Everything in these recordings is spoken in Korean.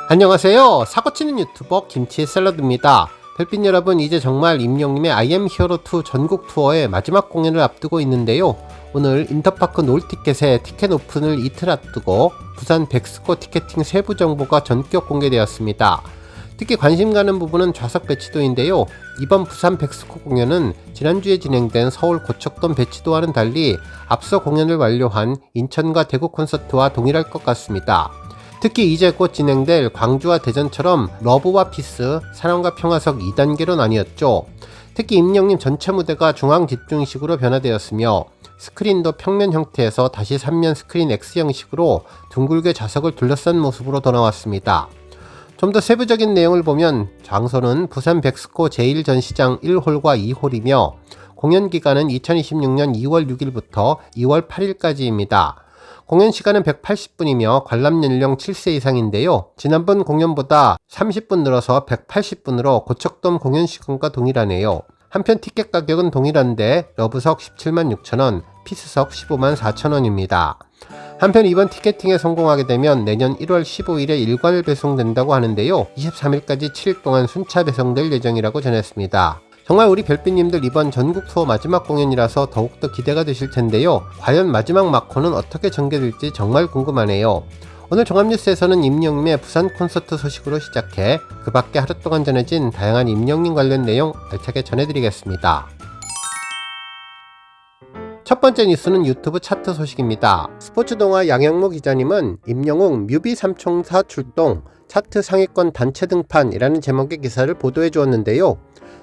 안녕하세요. 사고치는 유튜버 김치의 샐러드입니다. 별빛 여러분, 이제 정말 임영님의 I am hero 2 전국 투어의 마지막 공연을 앞두고 있는데요. 오늘 인터파크 놀티켓의 티켓 오픈을 이틀 앞두고 부산 백스코 티켓팅 세부 정보가 전격 공개되었습니다. 특히 관심 가는 부분은 좌석 배치도인데요. 이번 부산 백스코 공연은 지난주에 진행된 서울 고척돔 배치도와는 달리 앞서 공연을 완료한 인천과 대구 콘서트와 동일할 것 같습니다. 특히 이제 곧 진행될 광주와 대전처럼 러브와 피스, 사랑과 평화석 2단계로 나뉘었죠. 특히 임영님 전체 무대가 중앙 집중식으로 변화되었으며 스크린도 평면 형태에서 다시 3면 스크린 X 형식으로 둥글게 좌석을 둘러싼 모습으로 돌아왔습니다. 좀 더 세부적인 내용을 보면 장소는 부산 백스코 제1전시장 1홀과 2홀이며 공연 기간은 2026년 2월 6일부터 2월 8일까지입니다. 공연 시간은 180분이며 관람 연령 7세 이상인데요. 지난번 공연보다 30분 늘어서 180분으로 고척돔 공연 시간과 동일하네요. 한편 티켓 가격은 동일한데 러브석 176,000원, 피스석 154,000원입니다. 한편 이번 티켓팅에 성공하게 되면 내년 1월 15일에 일괄 배송된다고 하는데요. 23일까지 7일 동안 순차 배송될 예정이라고 전했습니다. 정말 우리 별빛님들 이번 전국 투어 마지막 공연이라서 더욱더 기대가 되실 텐데요. 과연 마지막 막코는 어떻게 전개될지 정말 궁금하네요. 오늘 종합뉴스에서는 임영님의 부산 콘서트 소식으로 시작해 그 밖에 하루 동안 전해진 다양한 임영님 관련 내용 알차게 전해드리겠습니다. 첫 번째 뉴스는 유튜브 차트 소식입니다. 스포츠동화 양영모 기자님은 임영웅 뮤비 삼총사 출동 차트 상위권 단체 등판이라는 제목의 기사를 보도해 주었는데요.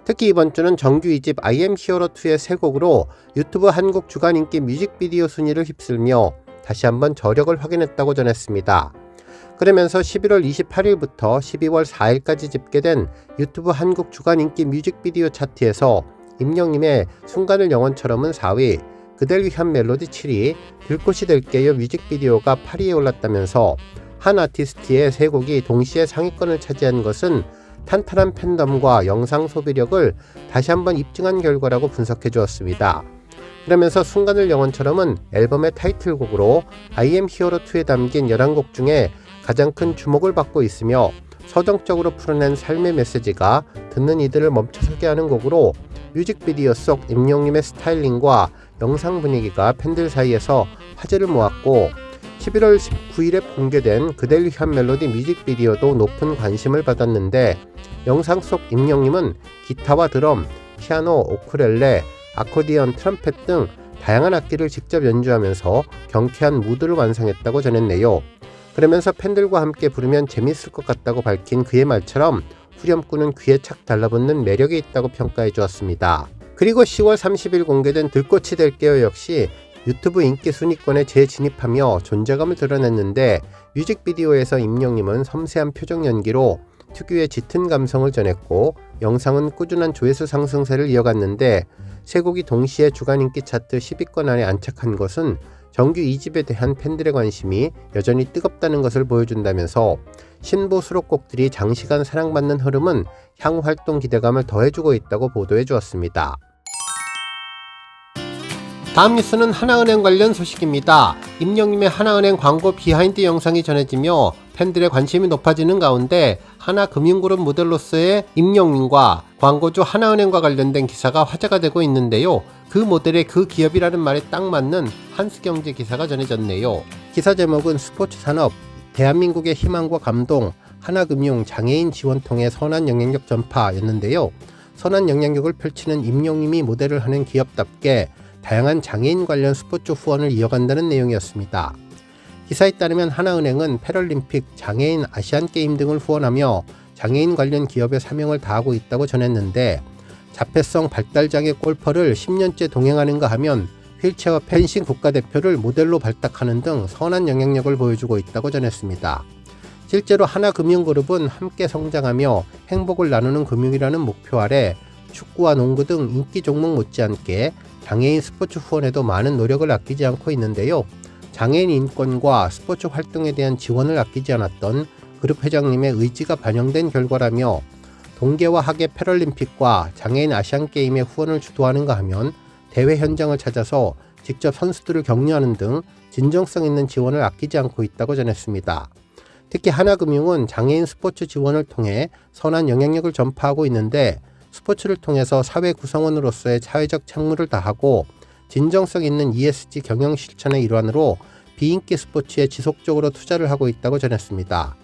특히 이번 주는 정규 2집 I am hero 2의 새 곡으로 유튜브 한국 주간 인기 뮤직비디오 순위를 휩쓸며 다시 한번 저력을 확인했다고 전했습니다. 그러면서 11월 28일부터 12월 4일까지 집계된 유튜브 한국 주간 인기 뮤직비디오 차트에서 임영님의 순간을 영원처럼은 4위, 그댈 위한 멜로디 7위, 들꽃이 될게요 뮤직비디오가 8위에 올랐다면서 한 아티스트의 세 곡이 동시에 상위권을 차지한 것은 탄탄한 팬덤과 영상 소비력을 다시 한번 입증한 결과라고 분석해 주었습니다. 그러면서 순간을 영원처럼은 앨범의 타이틀곡으로 I am hero 2에 담긴 11곡 중에 가장 큰 주목을 받고 있으며 서정적으로 풀어낸 삶의 메시지가 듣는 이들을 멈춰서게 하는 곡으로 뮤직비디오 속 임영님의 스타일링과 영상 분위기가 팬들 사이에서 화제를 모았고 11월 19일에 공개된 그댈 위한 멜로디 뮤직비디오도 높은 관심을 받았는데 영상 속 임영님은 기타와 드럼, 피아노, 오쿨렐레, 아코디언, 트럼펫 등 다양한 악기를 직접 연주하면서 경쾌한 무드를 완성했다고 전했네요. 그러면서 팬들과 함께 부르면 재밌을 것 같다고 밝힌 그의 말처럼 후렴구는 귀에 착 달라붙는 매력이 있다고 평가해 주었습니다. 그리고 10월 30일 공개된 들꽃이 될게요 역시 유튜브 인기 순위권에 재진입하며 존재감을 드러냈는데 뮤직비디오에서 임영님은 섬세한 표정 연기로 특유의 짙은 감성을 전했고 영상은 꾸준한 조회수 상승세를 이어갔는데 세 곡이 동시에 주간 인기 차트 10위권 안에 안착한 것은 정규 2집에 대한 팬들의 관심이 여전히 뜨겁다는 것을 보여준다면서 신보 수록곡들이 장시간 사랑받는 흐름은 향후 활동 기대감을 더해주고 있다고 보도해 주었습니다. 다음 뉴스는 하나은행 관련 소식입니다. 임영님의 하나은행 광고 비하인드 영상이 전해지며 팬들의 관심이 높아지는 가운데 하나금융그룹 모델로서의 임영님과 광고주 하나은행과 관련된 기사가 화제가 되고 있는데요. 그 모델의 그 기업이라는 말에 딱 맞는 한스경제 기사가 전해졌네요. 기사 제목은 스포츠 산업, 대한민국의 희망과 감동, 하나금융 장애인 지원통의 선한 영향력 전파였는데요. 선한 영향력을 펼치는 임영님이 모델을 하는 기업답게 다양한 장애인 관련 스포츠 후원을 이어간다는 내용이었습니다. 기사에 따르면 하나은행은 패럴림픽, 장애인 아시안게임 등을 후원하며 장애인 관련 기업의 사명을 다하고 있다고 전했는데 자폐성 발달장애 골퍼를 10년째 동행하는가 하면 휠체어 펜싱 국가대표를 모델로 발탁하는 등 선한 영향력을 보여주고 있다고 전했습니다. 실제로 하나금융그룹은 함께 성장하며 행복을 나누는 금융이라는 목표 아래 축구와 농구 등 인기 종목 못지않게 장애인 스포츠 후원에도 많은 노력을 아끼지 않고 있는데요. 장애인 인권과 스포츠 활동에 대한 지원을 아끼지 않았던 그룹 회장님의 의지가 반영된 결과라며 동계와 하계 패럴림픽과 장애인 아시안게임의 후원을 주도하는가 하면 대회 현장을 찾아서 직접 선수들을 격려하는 등 진정성 있는 지원을 아끼지 않고 있다고 전했습니다. 특히 하나금융은 장애인 스포츠 지원을 통해 선한 영향력을 전파하고 있는데 스포츠를 통해서 사회 구성원으로서의 사회적 책무를 다하고 진정성 있는 ESG 경영 실천의 일환으로 비인기 스포츠에 지속적으로 투자를 하고 있다고 전했습니다.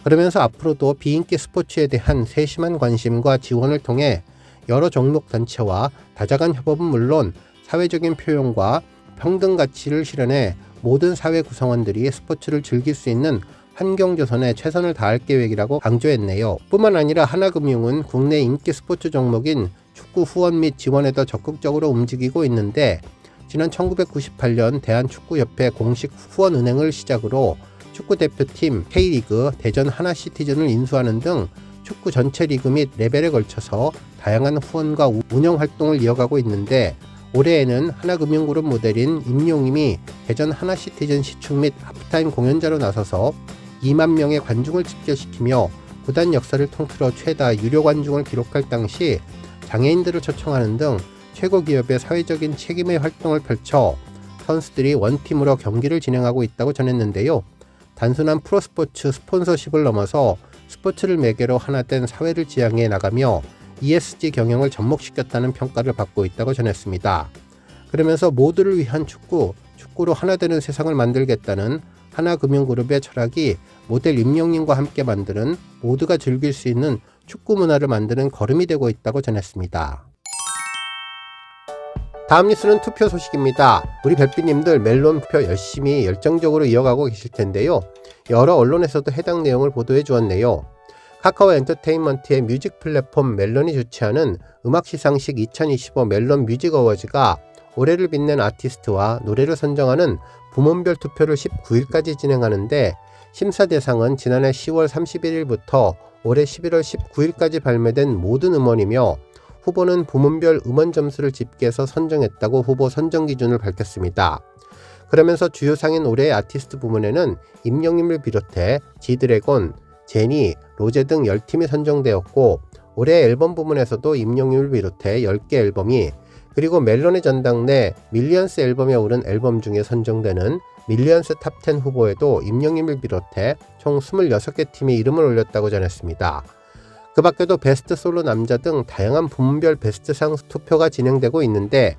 그러면서 앞으로도 비인기 스포츠에 대한 세심한 관심과 지원을 통해 여러 종목 단체와 다자간 협업은 물론 사회적인 표현과 평등 가치를 실현해 모든 사회 구성원들이 스포츠를 즐길 수 있는 환경 조성에 최선을 다할 계획이라고 강조했네요. 뿐만 아니라 하나금융은 국내 인기 스포츠 종목인 축구 후원 및 지원에 더 적극적으로 움직이고 있는데 지난 1998년 대한축구협회 공식 후원은행을 시작으로 축구대표팀 K리그 대전 하나시티즌을 인수하는 등 축구 전체 리그 및 레벨에 걸쳐서 다양한 후원과 운영 활동을 이어가고 있는데 올해에는 하나금융그룹 모델인 임용임이 대전 하나시티즌 시축 및 하프타임 공연자로 나서서 2만 명의 관중을 집결시키며 구단 역사를 통틀어 최다 유료 관중을 기록할 당시 장애인들을 초청하는 등 최고 기업의 사회적인 책임의 활동을 펼쳐 선수들이 원팀으로 경기를 진행하고 있다고 전했는데요. 단순한 프로스포츠 스폰서십을 넘어서 스포츠를 매개로 하나 된 사회를 지향해 나가며 ESG 경영을 접목시켰다는 평가를 받고 있다고 전했습니다. 그러면서 모두를 위한 축구로 하나 되는 세상을 만들겠다는 하나금융그룹의 철학이 모델 임영님과 함께 만드는 모두가 즐길 수 있는 축구 문화를 만드는 걸음이 되고 있다고 전했습니다. 다음 뉴스는 투표 소식입니다. 우리 별빛님들 멜론 투표 열심히 열정적으로 이어가고 계실 텐데요. 여러 언론에서도 해당 내용을 보도해 주었네요. 카카오 엔터테인먼트의 뮤직 플랫폼 멜론이 주최하는 음악 시상식 2025 멜론 뮤직 어워즈가 올해를 빛낸 아티스트와 노래를 선정하는 부문별 투표를 19일까지 진행하는데 심사 대상은 지난해 10월 31일부터 올해 11월 19일까지 발매된 모든 음원이며 후보는 부문별 음원 점수를 집계해서 선정했다고 후보 선정 기준을 밝혔습니다. 그러면서 주요 상인 올해의 아티스트 부문에는 임영님을 비롯해 지드래곤, 제니, 로제 등 10팀이 선정되었고 올해 앨범 부문에서도 임영님을 비롯해 10개 앨범이 그리고 멜론의 전당내 밀리언스 앨범에 오른 앨범 중에 선정되는 밀리언스 탑10 후보에도 임영님을 비롯해 총 26개 팀이 이름을 올렸다고 전했습니다. 그 밖에도 베스트 솔로 남자 등 다양한 부문별 베스트상 투표가 진행되고 있는데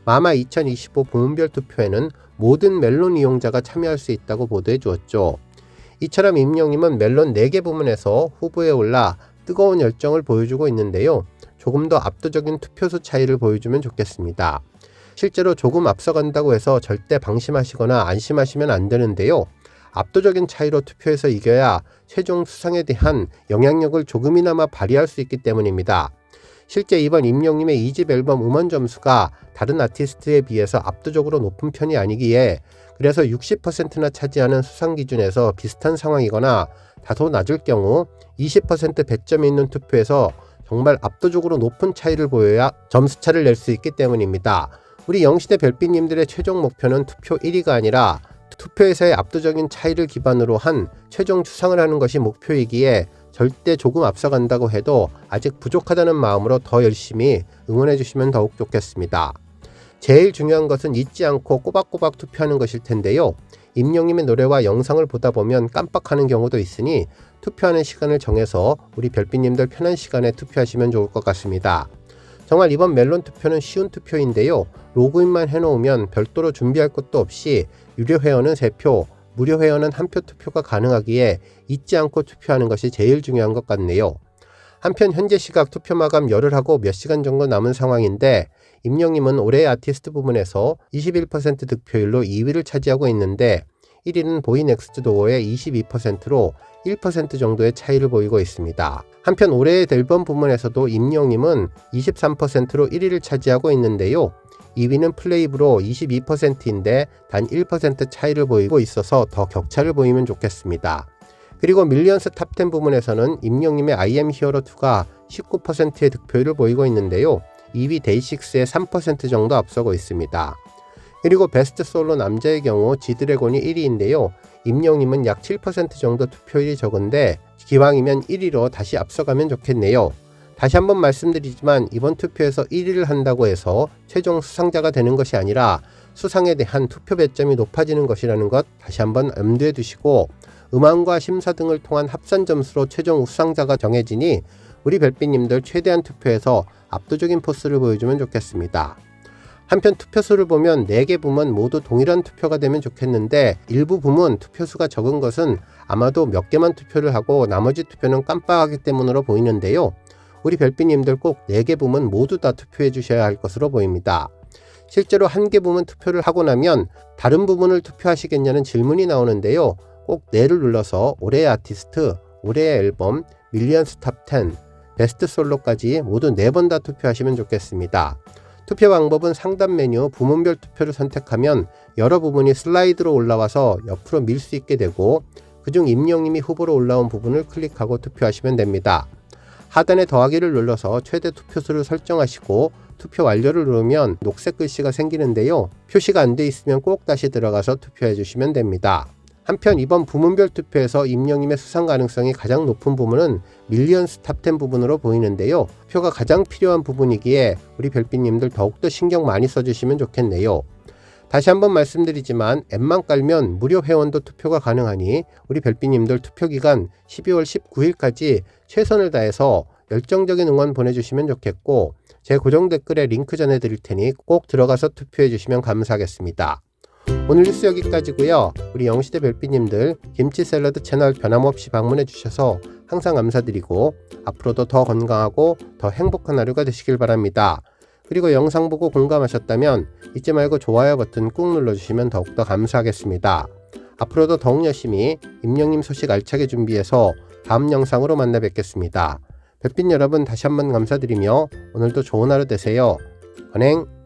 마마 2025 부문별 투표에는 모든 멜론 이용자가 참여할 수 있다고 보도해 주었죠. 이처럼 임영님은 멜론 4개 부문에서 후보에 올라 뜨거운 열정을 보여주고 있는데요. 조금 더 압도적인 투표수 차이를 보여주면 좋겠습니다. 실제로 조금 앞서간다고 해서 절대 방심하시거나 안심하시면 안 되는데요. 압도적인 차이로 투표해서 이겨야 최종 수상에 대한 영향력을 조금이나마 발휘할 수 있기 때문입니다. 실제 이번 임영님의 2집 앨범 음원 점수가 다른 아티스트에 비해서 압도적으로 높은 편이 아니기에 그래서 60%나 차지하는 수상 기준에서 비슷한 상황이거나 다소 낮을 경우 20% 배점이 있는 투표에서 정말 압도적으로 높은 차이를 보여야 점수차를 낼 수 있기 때문입니다. 우리 영시대 별빛님들의 최종 목표는 투표 1위가 아니라 투표에서의 압도적인 차이를 기반으로 한 최종 추상을 하는 것이 목표이기에 절대 조금 앞서간다고 해도 아직 부족하다는 마음으로 더 열심히 응원해 주시면 더욱 좋겠습니다. 제일 중요한 것은 잊지 않고 꼬박꼬박 투표하는 것일 텐데요. 임영님의 노래와 영상을 보다 보면 깜빡하는 경우도 있으니 투표하는 시간을 정해서 우리 별빛님들 편한 시간에 투표하시면 좋을 것 같습니다. 정말 이번 멜론 투표는 쉬운 투표인데요. 로그인만 해놓으면 별도로 준비할 것도 없이 유료 회원은 3표, 무료 회원은 1표 투표가 가능하기에 잊지 않고 투표하는 것이 제일 중요한 것 같네요. 한편 현재 시각 투표 마감 열흘하고 몇 시간 정도 남은 상황인데 임영님은 올해의 아티스트 부문에서 21% 득표율로 2위를 차지하고 있는데 1위는 보이넥스트 도어의 22%로 1% 정도의 차이를 보이고 있습니다. 한편 올해의 앨범 부문에서도 임영님은 23%로 1위를 차지하고 있는데요. 2위는 플레이브로 22%인데 단 1% 차이를 보이고 있어서 더 격차를 보이면 좋겠습니다. 그리고 밀리언스 탑10 부문에서는 임영님의 I am hero2가 19%의 득표율을 보이고 있는데요. 2위 데이식스의 3% 정도 앞서고 있습니다. 그리고 베스트 솔로 남자의 경우 지드래곤이 1위인데요. 임영님은 약 7% 정도 투표율이 적은데 기왕이면 1위로 다시 앞서가면 좋겠네요. 다시 한번 말씀드리지만 이번 투표에서 1위를 한다고 해서 최종 수상자가 되는 것이 아니라 수상에 대한 투표 배점이 높아지는 것이라는 것 다시 한번 염두에 두시고 음원과 심사 등을 통한 합산 점수로 최종 우수상자가 정해지니 우리 별빛님들 최대한 투표해서 압도적인 포스를 보여주면 좋겠습니다. 한편 투표수를 보면 4개 부문 모두 동일한 투표가 되면 좋겠는데 일부 부문 투표수가 적은 것은 아마도 몇 개만 투표를 하고 나머지 투표는 깜빡하기 때문으로 보이는데요. 우리 별빛님들 꼭 4개 부문 모두 다 투표해 주셔야 할 것으로 보입니다. 실제로 1개 부문 투표를 하고 나면 다른 부분을 투표하시겠냐는 질문이 나오는데요. 꼭 4를 눌러서 올해의 아티스트, 올해의 앨범, 밀리언스 탑 10, 베스트 솔로까지 모두 4번 다 투표하시면 좋겠습니다. 투표 방법은 상단 메뉴 부문별 투표를 선택하면 여러 부분이 슬라이드로 올라와서 옆으로 밀 수 있게 되고 그중 임영님이 후보로 올라온 부분을 클릭하고 투표하시면 됩니다. 하단에 더하기를 눌러서 최대 투표수를 설정하시고 투표 완료를 누르면 녹색 글씨가 생기는데요. 표시가 안 돼 있으면 꼭 다시 들어가서 투표해 주시면 됩니다. 한편 이번 부문별 투표에서 임영님의 수상 가능성이 가장 높은 부분은 밀리언스 탑 10 부분으로 보이는데요. 표가 가장 필요한 부분이기에 우리 별빛님들 더욱더 신경 많이 써주시면 좋겠네요. 다시 한번 말씀드리지만 앱만 깔면 무료 회원도 투표가 가능하니 우리 별빛님들 투표기간 12월 19일까지 최선을 다해서 열정적인 응원 보내주시면 좋겠고 제 고정 댓글에 링크 전해드릴 테니 꼭 들어가서 투표해 주시면 감사하겠습니다. 오늘 뉴스 여기까지고요. 우리 영시대 별빛님들 김치 샐러드 채널 변함없이 방문해 주셔서 항상 감사드리고 앞으로도 더 건강하고 더 행복한 하루가 되시길 바랍니다. 그리고 영상 보고 공감하셨다면 잊지 말고 좋아요 버튼 꾹 눌러주시면 더욱더 감사하겠습니다. 앞으로도 더욱 열심히 임영님 소식 알차게 준비해서 다음 영상으로 만나 뵙겠습니다. 별빛 여러분 다시 한번 감사드리며 오늘도 좋은 하루 되세요. 건행!